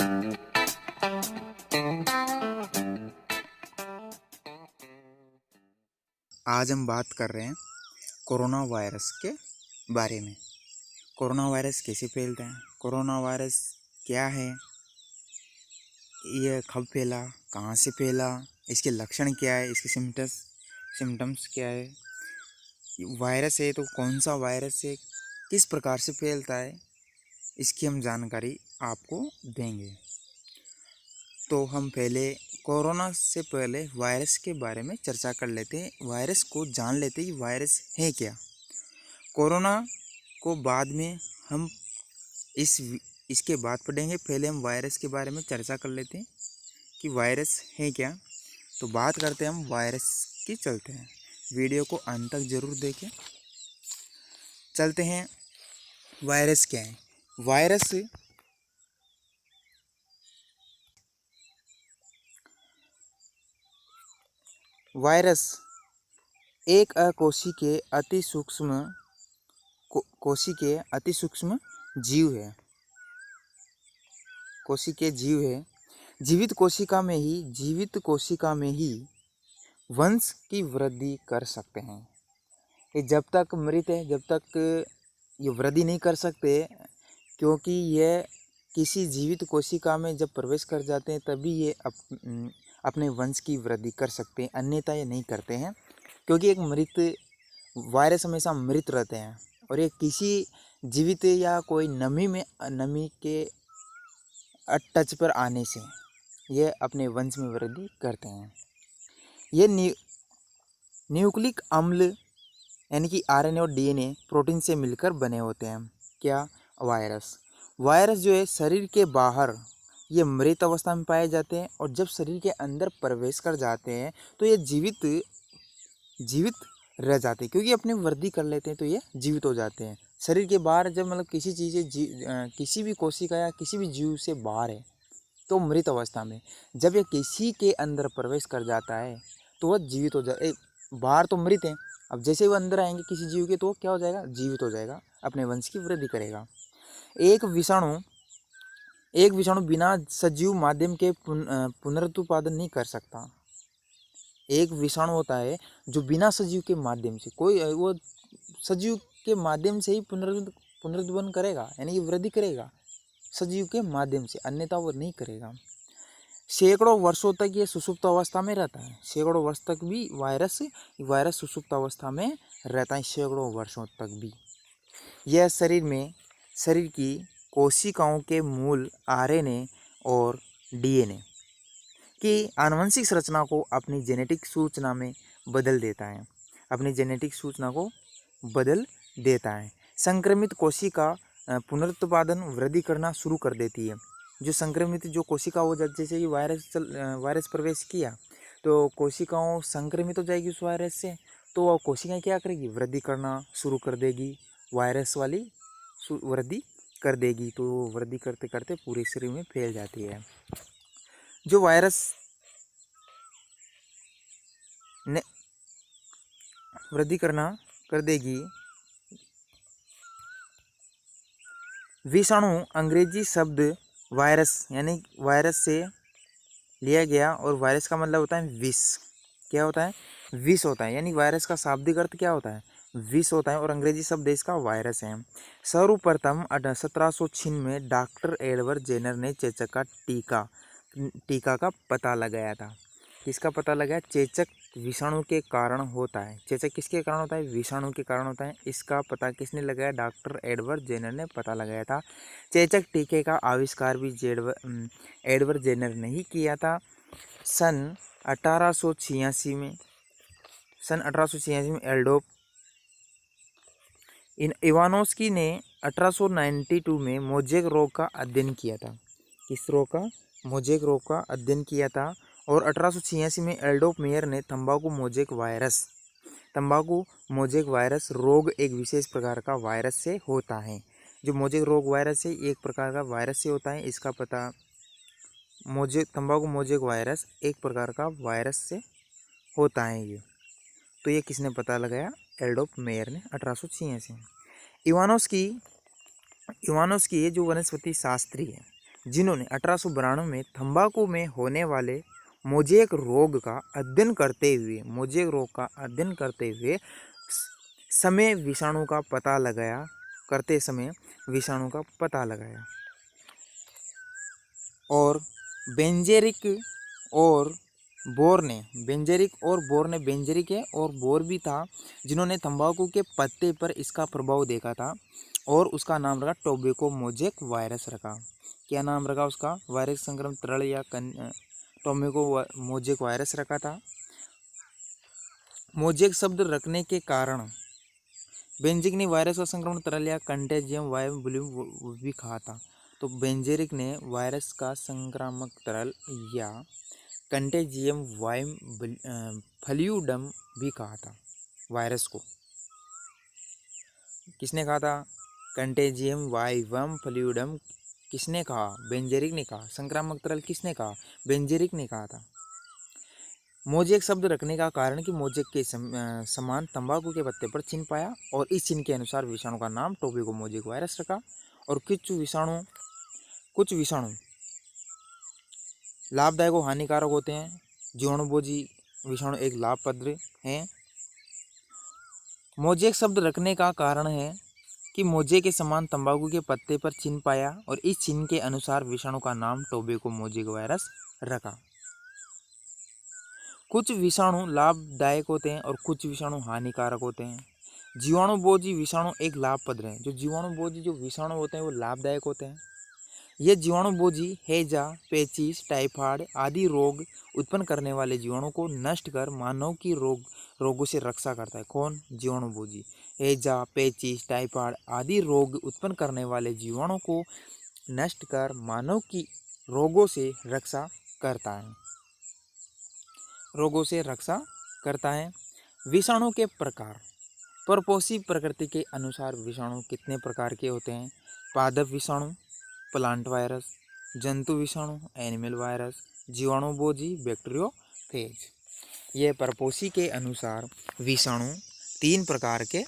आज हम बात कर रहे हैं कोरोना वायरस के बारे में। कोरोना वायरस कैसे फैलता है, कोरोना वायरस क्या है, यह कब फैला, कहाँ से फैला, इसके लक्षण क्या है, इसके सिम्टम्स क्या है, वायरस है तो कौन सा वायरस है, किस प्रकार से फैलता है, इसकी हम जानकारी आपको देंगे। तो हम पहले कोरोना से पहले वायरस के बारे में चर्चा कर लेते हैं, वायरस को जान लेते हैं कि वायरस है क्या। कोरोना को बाद में हम इसके बाद पढ़ेंगे, पहले हम वायरस के बारे में चर्चा कर लेते हैं कि वायरस है क्या। तो बात करते हैं हम वायरस की, चलते हैं, वीडियो को अंत तक ज़रूर देखें। चलते हैं, वायरस क्या है। वायरस एक कोशिकीय अति सूक्ष्म जीव है। जीवित कोशिका में ही वंश की वृद्धि कर सकते हैं। ये जब तक मृत है, जब तक ये वृद्धि नहीं कर सकते, क्योंकि ये किसी जीवित कोशिका में जब प्रवेश कर जाते हैं तभी ये अपने वंश की वृद्धि कर सकते हैं, अन्यथा ये नहीं करते हैं। क्योंकि एक मृत वायरस हमेशा मृत रहते हैं और ये किसी जीवित या कोई नमी के टच पर आने से ये अपने वंश में वृद्धि करते हैं। ये न्यूक्लिक अम्ल यानी कि आरएनए और डीएनए प्रोटीन से मिलकर बने होते हैं। क्या? वायरस जो है शरीर के बाहर ये मृत अवस्था में पाए जाते हैं और जब शरीर के अंदर प्रवेश कर जाते हैं तो ये जीवित रह जाते हैं, क्योंकि अपनी वृद्धि कर लेते हैं तो ये जीवित हो जाते हैं। शरीर के बाहर जब मतलब किसी चीज़ किसी भी कोशिका या किसी भी जीव से बाहर है तो मृत अवस्था में, जब ये किसी के अंदर प्रवेश कर जाता है तो वह जीवित हो जाए। बाहर तो मृत है, अब जैसे वो अंदर आएंगे किसी जीव के तो वो क्या हो जाएगा? जीवित हो जाएगा, अपने वंश की वृद्धि करेगा। एक विषाणु बिना सजीव माध्यम के पुनरुत्पादन नहीं कर सकता। एक विषाणु होता है जो बिना सजीव के माध्यम से, वो सजीव के माध्यम से ही पुनरुत्पन्न करेगा, यानी कि वृद्धि करेगा सजीव के माध्यम से, अन्यथा वो नहीं करेगा। सैकड़ों वर्षों तक ये सुषुप्त अवस्था में रहता है। सैकड़ों वर्ष तक भी वायरस सुषुप्त अवस्था में रहता है, सैकड़ों वर्षों तक भी। यह शरीर की कोशिकाओं के मूल आरएनए और डीएनए की आनुवंशिक संरचना को अपनी जेनेटिक सूचना में बदल देता है। संक्रमित कोशिका पुनरुत्पादन वृद्धि करना शुरू कर देती है। जो संक्रमित जो कोशिका हो जाती, जैसे कि वायरस प्रवेश किया तो कोशिकाओं संक्रमित हो जाएगी उस वायरस से, तो वह कोशिकाएं क्या करेगी? वृद्धि करना शुरू कर देगी, वायरस वाली वृद्धि कर देगी। तो वृद्धि करते करते पूरे शरीर में फैल जाती है। जो वायरस ने वृद्धि करना कर देगी, विषाणु अंग्रेजी शब्द वायरस यानी वायरस से लिया गया, और वायरस का मतलब होता है विष। क्या होता है? विष होता है, यानी वायरस का शाब्दिक अर्थ क्या होता है? विष होता है, और अंग्रेजी शब्द इसका वायरस है। सर्वप्रथम 1706 में डॉक्टर एडवर्ड जेनर ने चेचक का टीका का पता लगाया था। किसका पता लगाया? चेचक विषाणु के कारण होता है। चेचक किसके कारण होता है? विषाणु के कारण होता है। इसका पता किसने लगाया? डॉक्टर एडवर्ड जेनर ने पता लगाया था। चेचक टीके का आविष्कार भी एडवर्ड जेनर ने ही किया था। सन 1886 में एल्डोप इवानोस्की ने 1892 में मोज़ेक रोग का अध्ययन किया था। किस रोग का? मोज़ेक रोग का अध्ययन किया था। और 1886 में एल्डोप मेयर ने तंबाकू मोज़ेक वायरस रोग एक विशेष प्रकार का वायरस से होता है। जो मोज़ेक रोग वायरस है एक प्रकार का वायरस से होता है, इसका पता तंबाकू मोज़ेक वायरस एक प्रकार का वायरस से होता है ये। तो ये किसने पता लगाया? एल्डोप मेयर ने 1886 में। इवानोस्की जो वनस्पति शास्त्री है, जिन्होंने 1892 में तंबाकू में होने वाले मोज़ेक रोग का अध्ययन करते हुए समय विषाणु का पता लगाया और बेंजेरिक और बोर भी था, जिन्होंने तंबाकू के पत्ते पर इसका प्रभाव देखा था और उसका नाम रखा टोबैको मोज़ेक वायरस रखा। क्या नाम रखा उसका? वायरस संक्रमण तरल या टोबैको मोज़ेक वायरस रखा था। मोज़ेक शब्द रखने के कारण बेंजेरिक ने वायरस का संक्रमण तरल या कंटेजियम वायम ब्लूम भी कहा था। तो बेंजेरिक ने वायरस का संक्रामक तरल या कंटेजियम वायम फ्लूइडम भी कहा था। वायरस को किसने कहा था? कंटेजियम वायम फ्लूइडम किसने कहा? बेंजेरिक ने कहा। संक्रामक तरल किसने कहा? बेंजेरिक ने कहा था। मोज़ेक शब्द रखने का कारण कि मोज़ेक के समान तंबाकू के पत्ते पर चिन्ह पाया और इस चिन्ह के अनुसार विषाणु का नाम टोबैको मोज़ेक वायरस रखा। और कुछ विषाणु लाभदायक और हानिकारक होते हैं। जीवाणुभोजी विषाणु एक लाभप्रद हैं। मोज़ेक शब्द रखने का कारण है कि मोज़ेक के समान तंबाकू के पत्ते पर चिन्ह पाया और इस चिन्ह के अनुसार विषाणु का नाम टोबैको मोज़ेक वायरस रखा। कुछ विषाणु लाभदायक होते हैं और कुछ विषाणु हानिकारक होते हैं। जीवाणुभोजी विषाणु एक लाभप्रद हैं। जो जीवाणुभोजी जो विषाणु होते हैं वो लाभदायक होते हैं। ये जीवाणुभोजी हैजा, पेचिश, टाइफाइड आदि रोग उत्पन्न करने वाले जीवाणु को नष्ट कर मानव की रोगों से रक्षा करता है। कौन? जीवाणुभोजी। हैजा, पेचिश, टाइफाइड आदि रोग उत्पन्न करने वाले जीवाणु को नष्ट कर मानव की रोगों से रक्षा करता है। विषाणु के प्रकार। परपोषी प्रकृति के अनुसार विषाणु कितने प्रकार के होते हैं? पादप विषाणु, प्लांट वायरस, जंतु विषाणु, एनिमल वायरस, जीवाणुभोजी, बैक्टीरियोफेज। ये परपोषी के अनुसार विषाणु 3 प्रकार के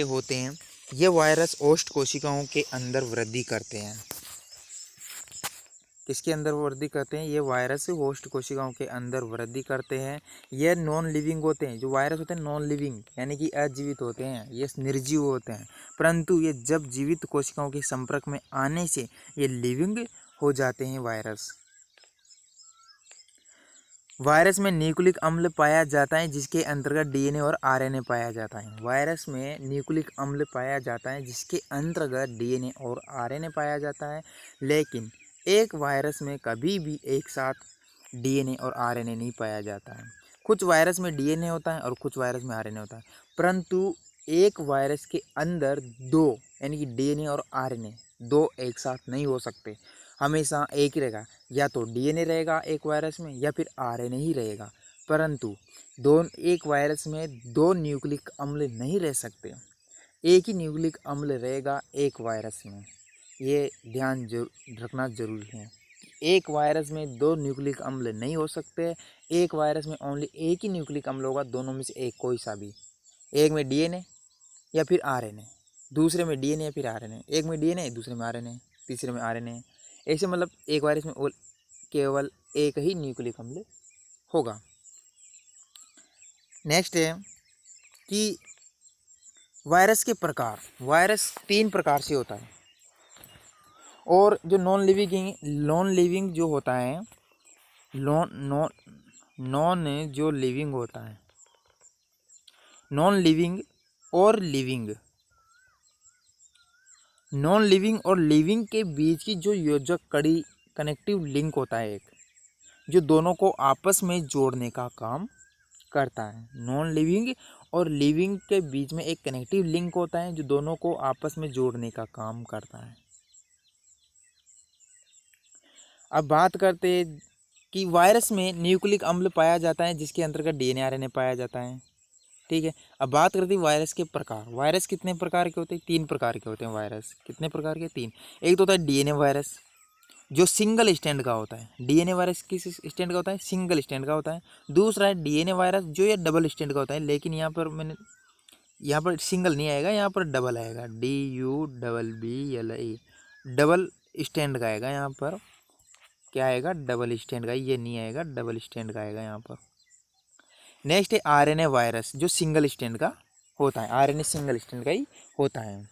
होते हैं। ये वायरस ओष्ठ कोशिकाओं के अंदर वृद्धि करते हैं। किसके अंदर वृद्धि करते हैं? ये वायरस होस्ट कोशिकाओं के अंदर वृद्धि करते हैं। ये नॉन लिविंग होते हैं। जो वायरस होते हैं नॉन लिविंग यानी कि अजीवित होते हैं, ये निर्जीव होते हैं, परंतु ये जब जीवित कोशिकाओं के संपर्क में आने से ये लिविंग हो जाते हैं। वायरस में न्यूक्लिक अम्ल पाया जाता है जिसके अंतर्गत डीएनए और आरएनए पाया जाता है। वायरस में न्यूक्लिक अम्ल पाया जाता है जिसके अंतर्गत डीएनए और आरएनए पाया जाता है, लेकिन एक वायरस में कभी भी एक साथ डीएनए और आरएनए नहीं पाया जाता है। कुछ वायरस में डीएनए होता है और कुछ वायरस में आरएनए होता है, परंतु एक वायरस के अंदर 2 यानी कि डीएनए और आरएनए 2 एक साथ नहीं हो सकते। हमेशा एक ही रहेगा, या तो डीएनए रहेगा एक वायरस में या फिर आरएनए ही रहेगा, परंतु एक वायरस में 2 न्यूक्लिक अम्ल नहीं रह सकते। एक ही न्यूक्लिक अम्ल रहेगा एक वायरस में। ये ध्यान रखना जरूरी है। एक वायरस में 2 न्यूक्लिक अम्ल नहीं हो सकते। एक वायरस में ओनली एक ही न्यूक्लिक अम्ल होगा, दोनों में से एक कोई सा भी। एक में डीएनए या फिर आरएनए, दूसरे में डीएनए या फिर आरएनए। एक में डीएनए, दूसरे में आरएनए, तीसरे में आरएनए। ऐसे मतलब एक वायरस में केवल एक ही न्यूक्लिक अम्ल होगा। नेक्स्ट है कि वायरस के प्रकार। वायरस 3 प्रकार से होता है और जो नॉन लिविंग जो होता है, नॉन लिविंग और लिविंग के बीच की जो योजक कड़ी कनेक्टिव लिंक होता है, एक जो दोनों को आपस में जोड़ने का काम करता है। नॉन लिविंग और लिविंग के बीच में एक कनेक्टिव लिंक होता है जो दोनों को आपस में जोड़ने का काम करता है। अब बात करते हैं कि वायरस में न्यूक्लिक अम्ल पाया जाता है जिसके अंतर्गत डीएनए आरएनए पाया जाता है। ठीक है। अब बात करते हैं वायरस के प्रकार। वायरस कितने प्रकार के होते हैं? 3 प्रकार के होते हैं वायरस। कितने प्रकार के? 3। एक तो होता है डीएनए वायरस जो सिंगल स्टैंड का होता है। डीएनए वायरस किस स्टैंड का होता है? सिंगल स्टैंड का होता है। दूसरा है डीएनए वायरस जो ये डबल स्टैंड का होता है, लेकिन यहाँ पर मैंने यहाँ पर सिंगल नहीं आएगा, यहाँ पर डबल आएगा, DUBBLE, डबल स्टैंड का आएगा। यहाँ पर क्या आएगा, डबल स्टैंड का, ये नहीं आएगा, डबल स्टैंड का आएगा यहाँ पर। नेक्स्ट है RNA वायरस, जो सिंगल स्टैंड का होता है, RNA सिंगल स्टैंड का ही होता है।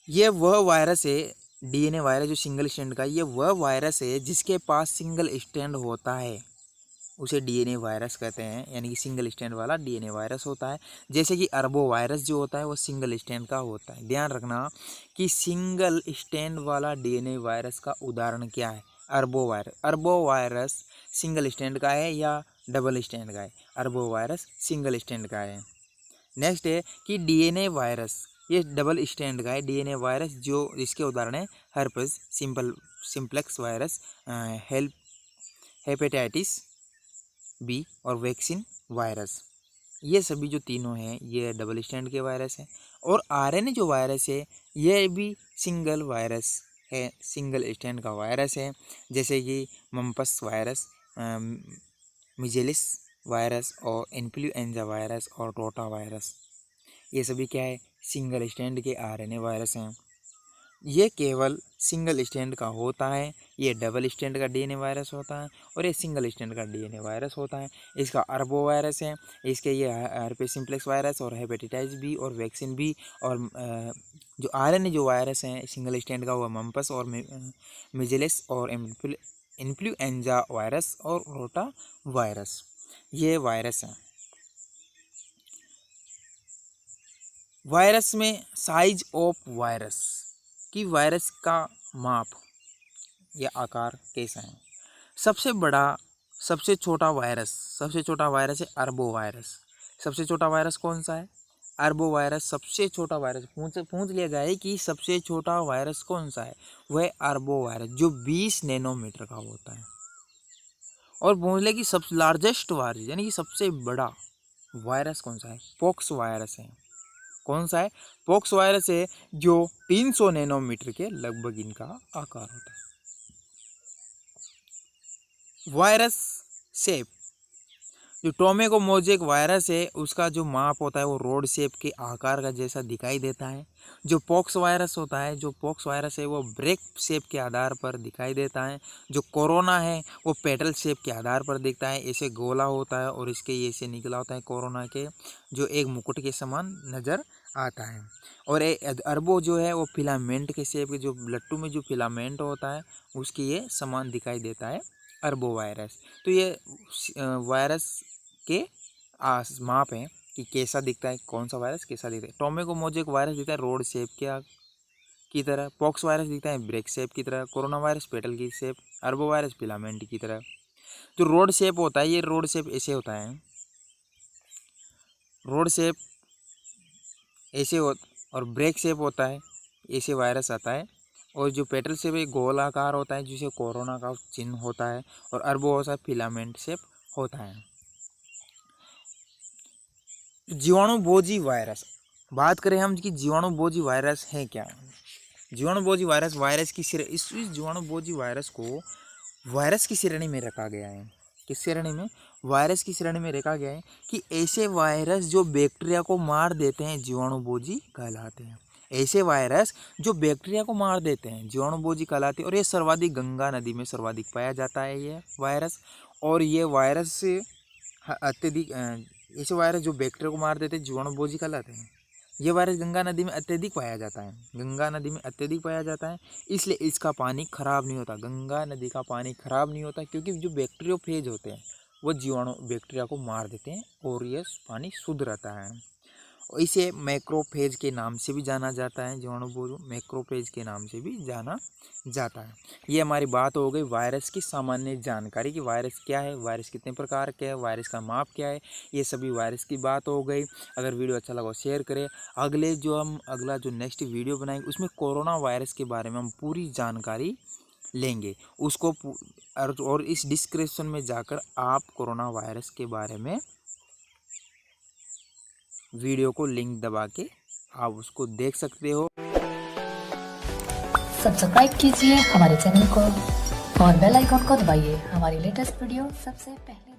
ये वह वायरस है, DNA वायरस जो सिंगल स्टैंड का, ये वह वायरस है जिसके पास सिंगल स्टैंड होता है, उसे DNA वायरस कहते हैं, यानी कि सिंगल स्टैंड वाला DNA वायरस होता है। जैसे कि अरबो वायरस जो होता है वो सिंगल स्टैंड का होता है। ध्यान रखना कि सिंगल स्टैंड वाला DNA वायरस का उदाहरण क्या है, अरबो वायरस। अरबो वायरस सिंगल स्टैंड का है या डबल स्टैंड का है, अरबो वायरस सिंगल स्टैंड का है। नेक्स्ट है कि DNA वायरस, ये डबल स्टैंड का है। DNA वायरस जो इसके उदाहरण है herpes simplex virus, hepatitis B और वैक्सीन वायरस, ये सभी जो तीनों हैं ये डबल स्टैंड के वायरस हैं। और RNA जो वायरस है ये भी सिंगल वायरस है, सिंगल स्टैंड का वायरस है। जैसे कि मम्पस वायरस, मिजेलिस वायरस और इन्फ्लुएंजा वायरस और रोटा वायरस, ये सभी क्या है, सिंगल स्टैंड के RNA वायरस हैं। ये केवल सिंगल स्टैंड का होता है, ये डबल स्टैंड का DNA वायरस होता है और ये सिंगल स्टैंड का DNA वायरस होता है। इसका अरबो वायरस है, इसके ये हर्पेस सिम्प्लेक्स वायरस और हेपेटाइटिस बी और वैक्सीन बी। और जो RNA जो वायरस हैं सिंगल स्टैंड का हुआ मम्पस और मिजेलिस और इन्फ्लुएंजा वायरस और रोटा वायरस, ये वायरस हैं। वायरस में साइज ऑफ वायरस, कि वायरस का माप या आकार कैसा है। सबसे बड़ा, सबसे छोटा वायरस है अरबो वायरस। सबसे छोटा वायरस कौन सा है, अरबो वायरस। सबसे छोटा वायरस पूछ लिया जाए कि सबसे छोटा वायरस कौन सा है, वह अरबो वायरस जो 20 नैनोमीटर का होता है। और पूछ ले कि सबसे लार्जेस्ट वायरस यानी कि सबसे बड़ा वायरस कौन सा है, पॉक्स वायरस है। कौन सा है, पॉक्स वायरस है, जो 300 नैनोमीटर के लगभग इनका आकार होता है। वायरस शेप, जो टोमेको मोजेक वायरस है उसका जो माप होता है वो रोड शेप के आकार का जैसा दिखाई देता है। जो पॉक्स वायरस होता है, जो पॉक्स वायरस है वो ब्रेक शेप के आधार पर दिखाई देता है। जो कोरोना है वो पेटल शेप के आधार पर दिखता है, ऐसे गोला होता है और इसके ये से निकला होता है कोरोना के, जो एक मुकुट के समान नज़र आता है। और अरबो जो है वो फिलामेंट के शेप के, जो लट्टू में जो फिलामेंट होता है उसके ये समान दिखाई देता है अरबो वायरस। तो ये वायरस के माप हैं कि कैसा दिखता है, कौन सा वायरस कैसा दिखता है। टोमेको मोजेक वायरस दिखता है रोड शेप की तरह, पॉक्स वायरस दिखता है ब्रेक शेप की तरह, कोरोना वायरस पेटल की शेप, अरबो वायरस फिलामेंट की तरह। जो रोड शेप होता है, ये रोड शेप ऐसे होता है, रोड शेप ऐसे और ब्रेक शेप होता है, ऐसे वायरस आता है। और जो पेटल शेप एक गोल आकार होता है जिसे कोरोना का चिन्ह होता है, और अरबो होता है फिलामेंट शेप होता है। जीवाणुभोजी वायरस, बात करें हम कि जीवाणुभोजी वायरस है क्या। जीवाणुभोजी वायरस, वायरस की श्रेणी, इस जीवाणुभोजी वायरस को वायरस की श्रेणी में रखा गया है। किस श्रेणी में, वायरस की श्रेणी में रखा गया है कि ऐसे वायरस जो बैक्टीरिया को मार देते हैं जीवाणुभोजी कहलाते हैं। ऐसे वायरस जो बैक्टीरिया को मार देते हैं जीवाणुभोजी कहलाते हैं। और ये सर्वाधिक गंगा नदी में सर्वाधिक पाया जाता है ये वायरस। और ये वायरस से अत्यधिक, ऐसे वायरस जो बैक्टीरिया को मार देते हैं जीवाणुभोजी कहलाते हैं। ये वायरस गंगा नदी में अत्यधिक पाया जाता है, गंगा नदी में अत्यधिक पाया जाता है, इसलिए इसका पानी खराब नहीं होता। गंगा नदी का पानी खराब नहीं होता क्योंकि जो बैक्टीरियोफेज होते हैं वो जीवाणु बैक्टीरिया को मार देते हैं और यह पानी शुद्ध रहता है। इसे मैक्रोफेज के नाम से भी जाना जाता है, जीवाणुभोजी मैक्रोफेज के नाम से भी जाना जाता है। ये हमारी बात हो गई वायरस की सामान्य जानकारी कि वायरस क्या है, वायरस कितने प्रकार के है, वायरस का माप क्या है, ये सभी वायरस की बात हो गई। अगर वीडियो अच्छा लगा शेयर करें। अगला जो नेक्स्ट वीडियो बनाएंगे उसमें कोरोना वायरस के बारे में हम पूरी जानकारी लेंगे उसको, और इस डिस्क्रिप्शन में जाकर आप कोरोना वायरस के बारे में वीडियो को लिंक दबा के आप उसको देख सकते हो। सब्सक्राइब कीजिए हमारे चैनल को और बेल आइकॉन को दबाइए हमारी लेटेस्ट वीडियो सबसे पहले